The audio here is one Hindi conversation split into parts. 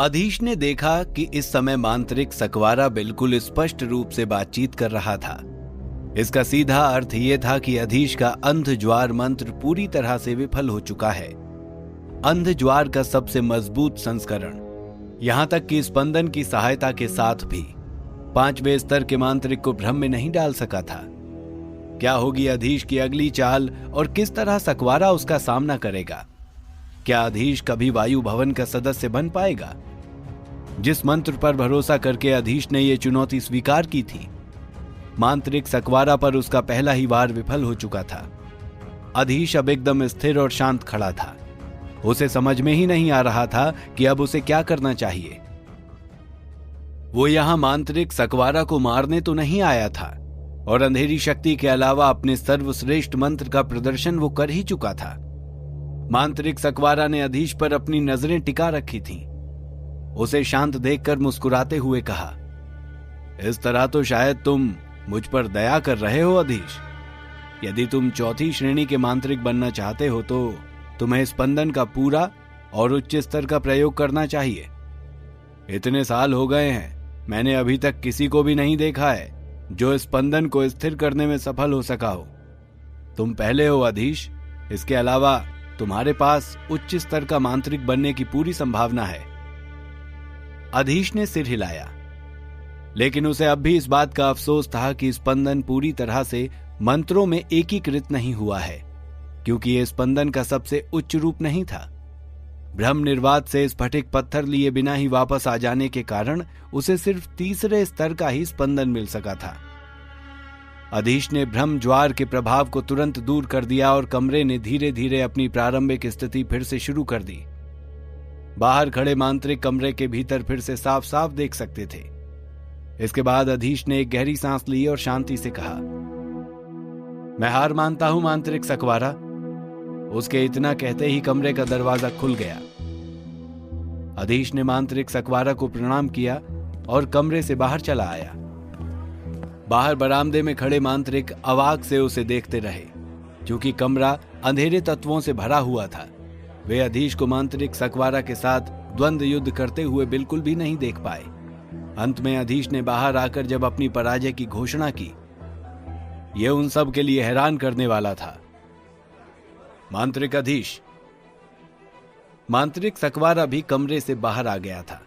अधीश ने देखा कि इस समय मांत्रिक सकवारा बिल्कुल स्पष्ट रूप से बातचीत कर रहा था। इसका सीधा अर्थ यह था कि अधीश का अंध ज्वार मंत्र पूरी तरह से विफल हो चुका है। अंध ज्वार का सबसे मजबूत संस्करण, यहां तक कि स्पंदन की सहायता के साथ भी 5वें स्तर के मांत्रिक को भ्रम में नहीं डाल सका था। क्या होगी अधीश की अगली चाल और किस तरह सकवारा उसका सामना करेगा? क्या अधीश कभी वायु भवन का सदस्य बन पाएगा? जिस मंत्र पर भरोसा करके अधीश ने यह चुनौती स्वीकार की थी, मांत्रिक सकवारा पर उसका पहला ही वार विफल हो चुका था। अधीश अब एकदम स्थिर और शांत खड़ा था। उसे समझ में ही नहीं आ रहा था कि अब उसे क्या करना चाहिए। वो यहां मांत्रिक सकवारा को मारने तो नहीं आया था, और अंधेरी शक्ति के अलावा अपने सर्वश्रेष्ठ मंत्र का प्रदर्शन वो कर ही चुका था। मांत्रिक सकवारा ने अधीश पर अपनी नजरें टिका रखी थीं। उसे शांत देखकर मुस्कुराते हुए कहा, इस तरह तो शायद तुम मुझ पर दया कर रहे हो अधीश। यदि तुम 4ठी श्रेणी के मांत्रिक बनना चाहते हो तो तुम्हें स्पंदन का पूरा और उच्च स्तर का प्रयोग करना चाहिए। इतने साल हो गए हैं, मैंने अभी तक किसी को भी नहीं देखा है जो स्पंदन को स्थिर करने में सफल हो सका हो। तुम पहले हो अधीश। इसके अलावा तुम्हारे पास उच्च स्तर का मांत्रिक बनने की पूरी संभावना है। अधीश ने सिर हिलाया, लेकिन उसे अब भी इस बात का अफसोस था कि स्पंदन पूरी तरह से मंत्रों में एकीकृत नहीं हुआ है, क्योंकि यह स्पंदन का सबसे उच्च रूप नहीं था। ब्रह्म निर्वात से स्फटिक पत्थर लिए बिना ही वापस आ जाने के कारण उसे सिर्फ 3रे स्तर का ही स्पंदन मिल सका था। अधीश ने ब्रह्म ज्वार के प्रभाव को तुरंत दूर कर दिया और कमरे ने धीरे धीरे अपनी प्रारंभिक स्थिति फिर से शुरू कर दी। बाहर खड़े मांत्रिक कमरे के भीतर फिर से साफ साफ देख सकते थे। इसके बाद अधीश ने एक गहरी सांस ली और शांति से कहा, मैं हार मानता हूं मांत्रिक सकवारा। उसके इतना कहते ही कमरे का दरवाजा खुल गया। अधीश ने मांत्रिक सकवारा को प्रणाम किया और कमरे से बाहर चला आया। बाहर बरामदे में खड़े मांत्रिक अवाक से उसे देखते रहे, क्योंकि कमरा अंधेरे तत्वों से भरा हुआ था। वे अधीश को मांत्रिक सकवारा के साथ द्वंद्व युद्ध करते हुए बिल्कुल भी नहीं देख पाए। अंत में अधीश ने बाहर आकर जब अपनी पराजय की घोषणा की, यह उन सब के लिए हैरान करने वाला था। मांत्रिक अधीश। मांत्रिक सकवारा भी कमरे से बाहर आ गया था।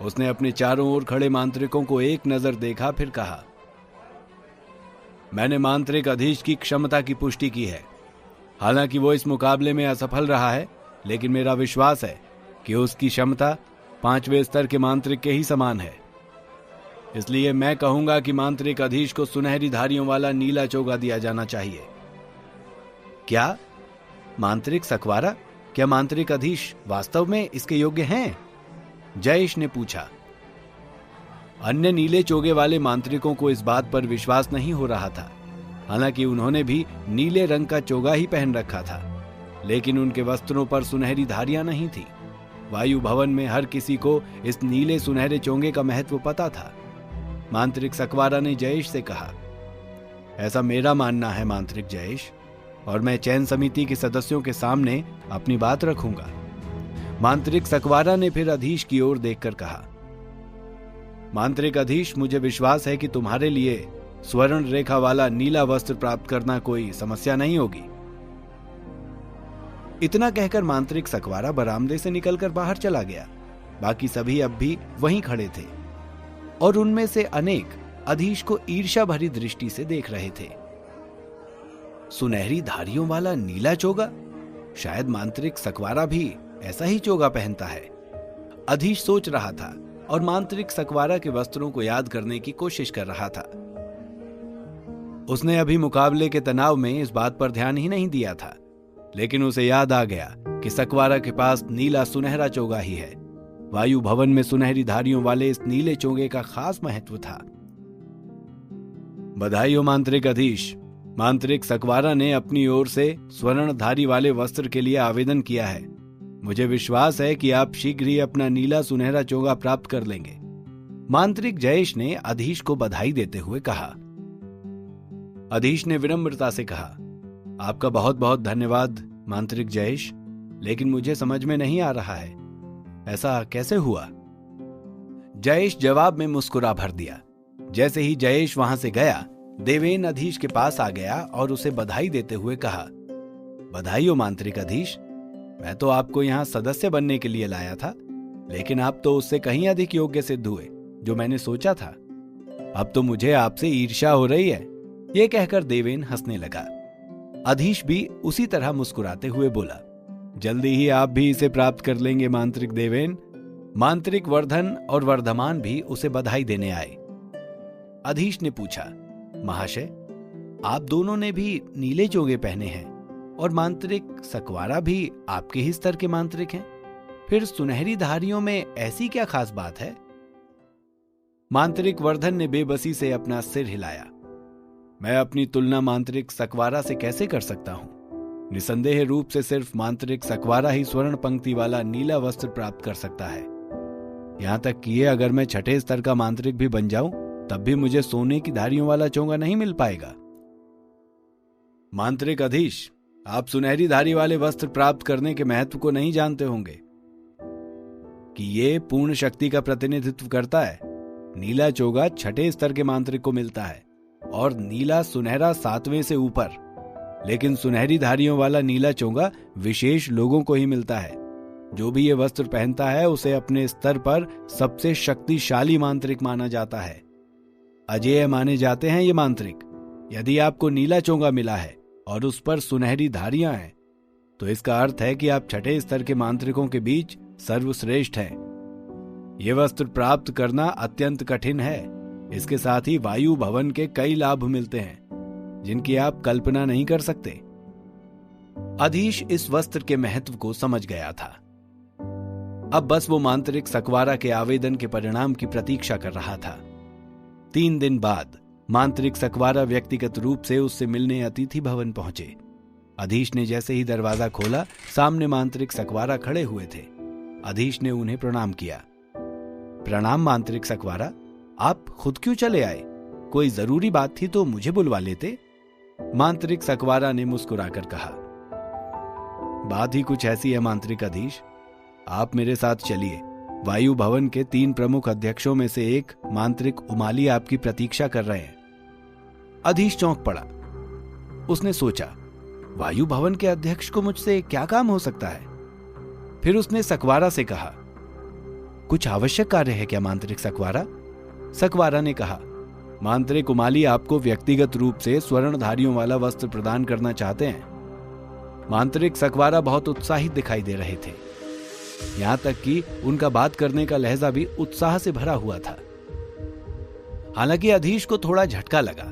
उसने अपने चारों ओर खड़े मांत्रिकों को एक नजर देखा, फिर कहा, मैंने मांत्रिक अधीश की क्षमता की पुष्टि की है। हालांकि वो इस मुकाबले में असफल रहा है, लेकिन मेरा विश्वास है कि उसकी क्षमता 5वें स्तर के मांत्रिक के ही समान है। इसलिए मैं कहूंगा कि मांत्रिक अधीश को सुनहरी धारियों वाला नीला चोगा दिया जाना चाहिए। क्या मांत्रिक सकवारा, क्या मांत्रिक अधीश वास्तव में इसके योग्य हैं? जयेश ने पूछा। अन्य नीले चोगे वाले मांत्रिकों को इस बात पर विश्वास नहीं हो रहा था। हालांकि उन्होंने भी नीले रंग का चोगा ही पहन रखा था, लेकिन उनके वस्त्रों पर सुनहरी धारियां नहीं थी। वायु भवन में हर किसी को इस नीले सुनहरे चोगे का महत्व पता था। मांत्रिक सकवारा ने जयेश से कहा, ऐसा मेरा मानना है मांत्रिक जयेश, और मैं चयन समिति के सदस्यों के सामने अपनी बात रखूंगा। मांत्रिक सकवारा ने फिर अधीश की ओर देखकर कहा, मांत्रिक अधीश, मुझे विश्वास है कि तुम्हारे लिए स्वर्ण रेखा वाला नीला वस्त्र प्राप्त करना कोई समस्या नहीं होगी। इतना कहकर मांत्रिक सकवारा बरामदे से निकलकर बाहर चला गया। बाकी सभी अब भी वहीं खड़े थे और उनमें से अनेक अधीश को ईर्ष्या भरी दृष्टि से देख रहे थे। सुनहरी धारियों वाला नीला चोगा, शायद मांत्रिक सकवारा भी ऐसा ही चोगा पहनता है। अधीश सोच रहा था और मांत्रिक सकवारा के वस्त्रों को याद करने की कोशिश कर रहा था। उसने अभी मुकाबले के तनाव में इस बात पर ध्यान ही नहीं दिया था, लेकिन उसे याद आ गया कि सकवारा के पास नीला सुनहरा चोगा ही है। वायु भवन में सुनहरी धारियों वाले इस नीले चोगे का खास महत्व था। बधाई हो मांत्रिक अधीश। मांत्रिक सकवारा ने अपनी ओर से स्वर्णधारी वाले वस्त्र के लिए आवेदन किया है। मुझे विश्वास है कि आप शीघ्र ही अपना नीला सुनहरा चोगा प्राप्त कर लेंगे। मांत्रिक जयेश ने अधीश को बधाई देते हुए कहा। अधीश ने विनम्रता से कहा, आपका बहुत बहुत धन्यवाद मांत्रिक जयेश, लेकिन मुझे समझ में नहीं आ रहा है ऐसा कैसे हुआ? जयेश जवाब में मुस्कुरा भर दिया। जैसे ही जयेश वहां से गया, देवेन अधीश के पास आ गया और उसे बधाई देते हुए कहा, बधाई हो मांत्रिक अधीश, मैं तो आपको यहां सदस्य बनने के लिए लाया था, लेकिन आप तो उससे कहीं अधिक योग्य सिद्ध हुए जो मैंने सोचा था। अब तो मुझे आपसे ईर्ष्या हो रही है। यह कहकर देवेन हंसने लगा। अधीश भी उसी तरह मुस्कुराते हुए बोला, जल्दी ही आप भी इसे प्राप्त कर लेंगे मांत्रिक देवेन। मांत्रिक वर्धन और वर्धमान भी उसे बधाई देने आए। अधीश ने पूछा, महाशय, आप दोनों ने भी नीले चोगे पहने हैं और मांत्रिक सकवारा भी आपके ही स्तर के मांत्रिक हैं, फिर सुनहरी धारियों में ऐसी क्या खास बात है? मांत्रिक वर्धन ने बेबसी से अपना सिर हिलाया। मैं अपनी तुलना मांत्रिक सकवारा से कैसे कर सकता हूं? निसंदेह रूप से सिर्फ मांत्रिक सकवारा ही स्वर्ण पंक्ति वाला नीला वस्त्र प्राप्त कर सकता है। यहां तक कि अगर मैं छठे स्तर का मांत्रिक भी बन जाऊं, तब भी मुझे सोने की धारियों वाला चोंगा नहीं मिल पाएगा। मांत्रिक अधीश, आप सुनहरी धारी वाले वस्त्र प्राप्त करने के महत्व को नहीं जानते होंगे कि ये पूर्ण शक्ति का प्रतिनिधित्व करता है। नीला चोगा छठे स्तर के मांत्रिक को मिलता है और नीला सुनहरा 7वें से ऊपर, लेकिन सुनहरी धारियों वाला नीला चोगा विशेष लोगों को ही मिलता है। जो भी ये वस्त्र पहनता है उसे अपने स्तर पर सबसे शक्तिशाली मांत्रिक माना जाता है। अजेय माने जाते हैं ये मांत्रिक। यदि आपको नीला चोगा मिला है और उस पर सुनहरी धारियां हैं, तो इसका अर्थ है कि आप छठे स्तर के मांत्रिकों के बीच सर्वश्रेष्ठ हैं। यह वस्त्र प्राप्त करना अत्यंत कठिन है। इसके साथ ही वायु भवन के कई लाभ मिलते हैं जिनकी आप कल्पना नहीं कर सकते। अधीश इस वस्त्र के महत्व को समझ गया था। अब बस वो मांत्रिक सकवारा के आवेदन के परिणाम की प्रतीक्षा कर रहा था। 3 दिन बाद मांत्रिक सकवारा व्यक्तिगत रूप से उससे मिलने अतिथि भवन पहुंचे। अधीश ने जैसे ही दरवाजा खोला, सामने मांत्रिक सकवारा खड़े हुए थे। अधीश ने उन्हें प्रणाम किया। प्रणाम मांत्रिक सकवारा, आप खुद क्यों चले आए? कोई जरूरी बात थी तो मुझे बुलवा लेते। मांत्रिक सकवारा ने मुस्कुराकर कहा, बात ही कुछ ऐसी है मांत्रिक अधीश, आप मेरे साथ चलिए। वायु भवन के 3 प्रमुख अध्यक्षों में से एक मांत्रिक उमाली आपकी प्रतीक्षा कर रहे हैं। अधीश चौंक पड़ा। उसने सोचा, वायु भवन के अध्यक्ष को मुझसे क्या काम हो सकता है? फिर उसने सकवारा से कहा, कुछ आवश्यक कार्य है क्या मांत्रिक सकवारा? सकवारा ने कहा, मांत्रिक उमाली आपको व्यक्तिगत रूप से स्वर्णधारियों वाला वस्त्र प्रदान करना चाहते हैं। मांत्रिक सकवारा बहुत उत्साहित दिखाई दे रहे थे। यहां तक कि उनका बात करने का लहजा भी उत्साह से भरा हुआ था। हालांकि अधीश को थोड़ा झटका लगा।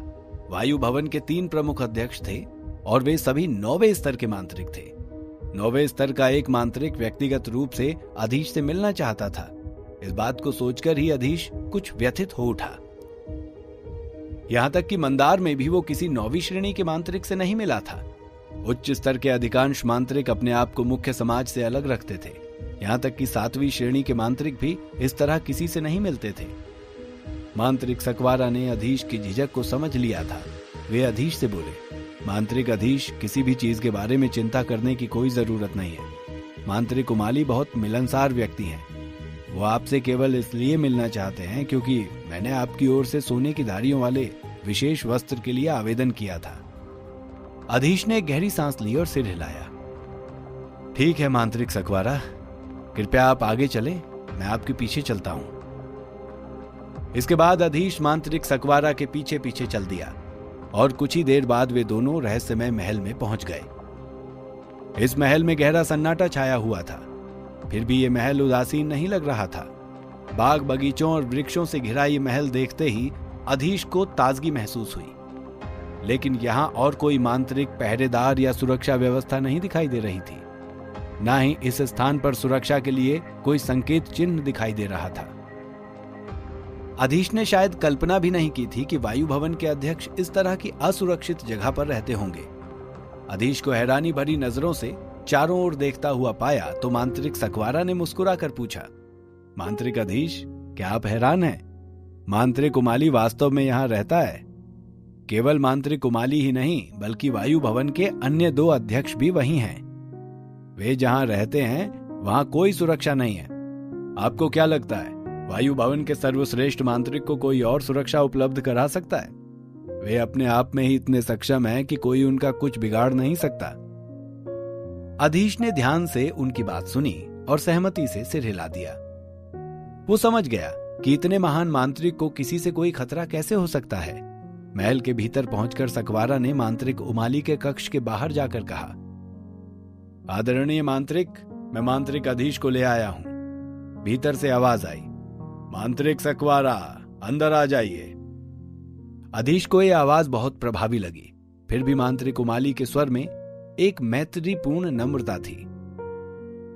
वायु भवन के 3 प्रमुख अध्यक्ष थे और वे सभी 9वें स्तर के मांत्रिक थे। 9वें स्तर का एक मांत्रिक व्यक्तिगत रूप से अधीश से मिलना चाहता था। इस बात को सोचकर ही अधीश कुछ व्यथित हो उठा। यहां तक कि मंदार में भी वो किसी 9वीं श्रेणी के मांत्रिक से नहीं मिला था। उच्च स्तर के अधिकांश मांत्रिक अपने आप को मुख्य समाज से अलग रखते थे। यहां तक कि 7वीं श्रेणी के मांत्रिक भी इस तरह किसी से नहीं मिलते थे। मांत्रिक सकवारा ने अधीश की झिझक को समझ लिया था। वे अधीश से बोले, मांत्रिक अधीश, किसी भी चीज के बारे में चिंता करने की कोई जरूरत नहीं है। मांत्रिक उमाली बहुत मिलनसार व्यक्ति हैं। वो आपसे केवल इसलिए मिलना चाहते हैं क्योंकि मैंने आपकी ओर से सोने की धारियों वाले विशेष वस्त्र के लिए आवेदन किया था। अधीश ने गहरी सांस ली और सिर हिलाया। ठीक है मांत्रिक सकवारा, कृपया आप आगे चलें, मैं आपके पीछे चलता हूं। इसके बाद अधीश मांत्रिक सकवारा के पीछे पीछे चल दिया और कुछ ही देर बाद वे दोनों रहस्यमय महल में पहुंच गए। इस महल में गहरा सन्नाटा छाया हुआ था। फिर भी यह महल उदासीन नहीं लग रहा था। बाग बगीचों और वृक्षों से घिरा ये महल देखते ही अधीश को ताजगी महसूस हुई। लेकिन यहां और कोई मांत्रिक पहरेदार या सुरक्षा व्यवस्था नहीं दिखाई दे रही थी। ना ही इस स्थान पर सुरक्षा के लिए कोई संकेत चिन्ह दिखाई दे रहा था। अधीश ने शायद कल्पना भी नहीं की थी कि वायु भवन के अध्यक्ष इस तरह की असुरक्षित जगह पर रहते होंगे। अधीश को हैरानी भरी नजरों से चारों ओर देखता हुआ पाया तो मांत्रिक सकवारा ने मुस्कुरा कर पूछा, मांत्रिक अधीश, क्या आप हैरान हैं? मांत्रिक उमाली वास्तव में यहां रहता है। केवल मांत्रिक उमाली ही नहीं बल्कि वायु भवन के अन्य 2 अध्यक्ष भी वहीं हैं। वे जहां रहते हैं वहां कोई सुरक्षा नहीं है। आपको क्या लगता है वायु भवन के सर्वश्रेष्ठ मांत्रिक को कोई और सुरक्षा उपलब्ध करा सकता है? वे अपने आप में ही इतने सक्षम हैं कि कोई उनका कुछ बिगाड़ नहीं सकता। अधीश ने ध्यान से उनकी बात सुनी और सहमति से सिर हिला दिया। वो समझ गया कि इतने महान मांत्रिक को किसी से कोई खतरा कैसे हो सकता है। महल के भीतर पहुंचकर सकवारा ने मांत्रिक उमाली के कक्ष के बाहर जाकर कहा, आदरणीय मांत्रिक, मैं मांत्रिक अधीश को ले आया हूं। भीतर से आवाज आई, मांत्रिक सकवारा, अंदर आ जाइए। अधीश को यह आवाज बहुत प्रभावी लगी। फिर भी मांत्रिक उमाली के स्वर में एक मैत्रीपूर्ण नम्रता थी।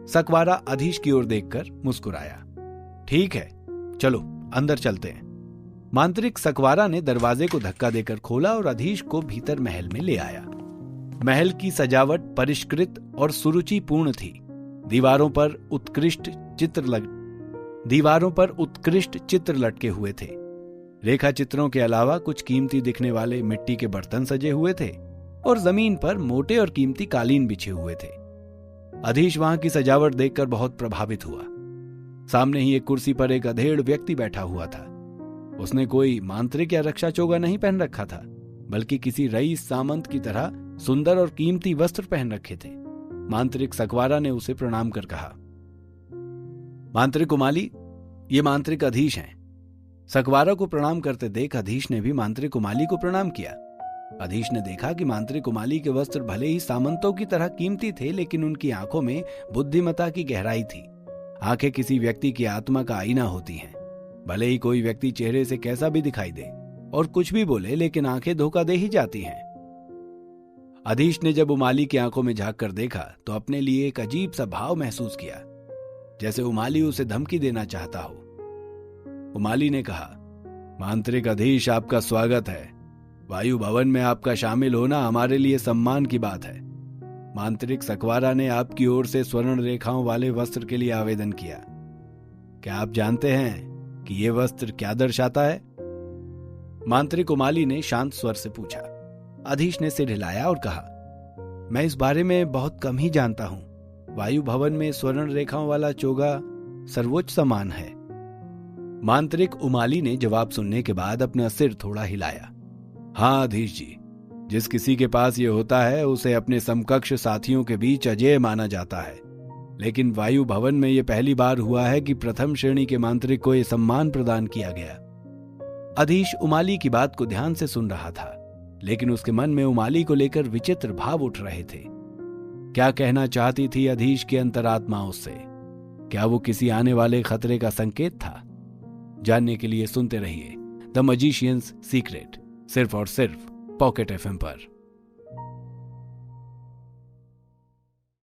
सकवारा अधीश की ओर देखकर मुस्कुराया। ठीक है, चलो अंदर चलते हैं। मांत्रिक सकवारा ने दरवाजे को धक्का देकर खोला और अधीश को भीतर महल में ले आया। महल की सजावट परिष्कृत और सुरुचिपूर्ण थी। दीवारों पर उत्कृष्ट चित्र लटके हुए थे। रेखा चित्रों के अलावा कुछ कीमती दिखने वाले मिट्टी के बर्तन सजे हुए थे और जमीन पर मोटे और कीमती कालीन बिछे हुए थे। अधीश वहां की सजावट देखकर बहुत प्रभावित हुआ। सामने ही एक कुर्सी पर एक अधेड़ व्यक्ति बैठा हुआ था। उसने कोई मांत्रिक या रक्षा चोगा नहीं पहन रखा था, बल्कि किसी रईस सामंत की तरह सुंदर और कीमती वस्त्र पहन रखे थे। मांत्रिक सकवारा ने उसे प्रणाम कर कहा, मांत्रिक उमाली, ये मांत्रिक अधीश हैं। सकवारा को प्रणाम करते देख अधीश ने भी मांत्रिक उमाली को प्रणाम किया। अधीश ने देखा कि मांत्रिक उमाली के वस्त्र भले ही सामंतों की तरह कीमती थे, लेकिन उनकी आंखों में बुद्धिमत्ता की गहराई थी। आंखें किसी व्यक्ति की आत्मा का आईना होती हैं। भले ही कोई व्यक्ति चेहरे से कैसा भी दिखाई दे और कुछ भी बोले, लेकिन आंखें धोखा दे ही जाती हैं। अधीश ने जब उमाली की आंखों में झांक कर देखा तो अपने लिए एक अजीब सा भाव महसूस किया, जैसे उमाली उसे धमकी देना चाहता हो। उमाली ने कहा, मांत्रिक अधीश, आपका स्वागत है। वायु भवन में आपका शामिल होना हमारे लिए सम्मान की बात है। मांत्रिक सकवारा ने आपकी ओर से स्वर्ण रेखाओं वाले वस्त्र के लिए आवेदन किया। क्या आप जानते हैं कि यह वस्त्र क्या दर्शाता है? मांत्रिक उमाली ने शांत स्वर से पूछा। अधीश ने सिर हिलाया और कहा, मैं इस बारे में बहुत कम ही जानता हूं। वायु भवन में स्वर्ण रेखाओं वाला चोगा सर्वोच्च सम्मान है। मांत्रिक उमाली ने जवाब सुनने के बाद अपना सिर थोड़ा हिलाया। हाँ अधीश जी, जिस किसी के पास ये होता है उसे अपने समकक्ष साथियों के बीच अजेय माना जाता है। लेकिन वायु भवन में यह पहली बार हुआ है कि प्रथम श्रेणी के मांत्रिक को यह सम्मान प्रदान किया गया। अधीश उमाली की बात को ध्यान से सुन रहा था, लेकिन उसके मन में उमाली को लेकर विचित्र भाव उठ रहे थे। क्या कहना चाहती थी अधीश की अंतरात्मा उससे? क्या वो किसी आने वाले खतरे का संकेत था? जानने के लिए सुनते रहिए द मजिशियंस सीक्रेट, सिर्फ और सिर्फ पॉकेट एफएम पर।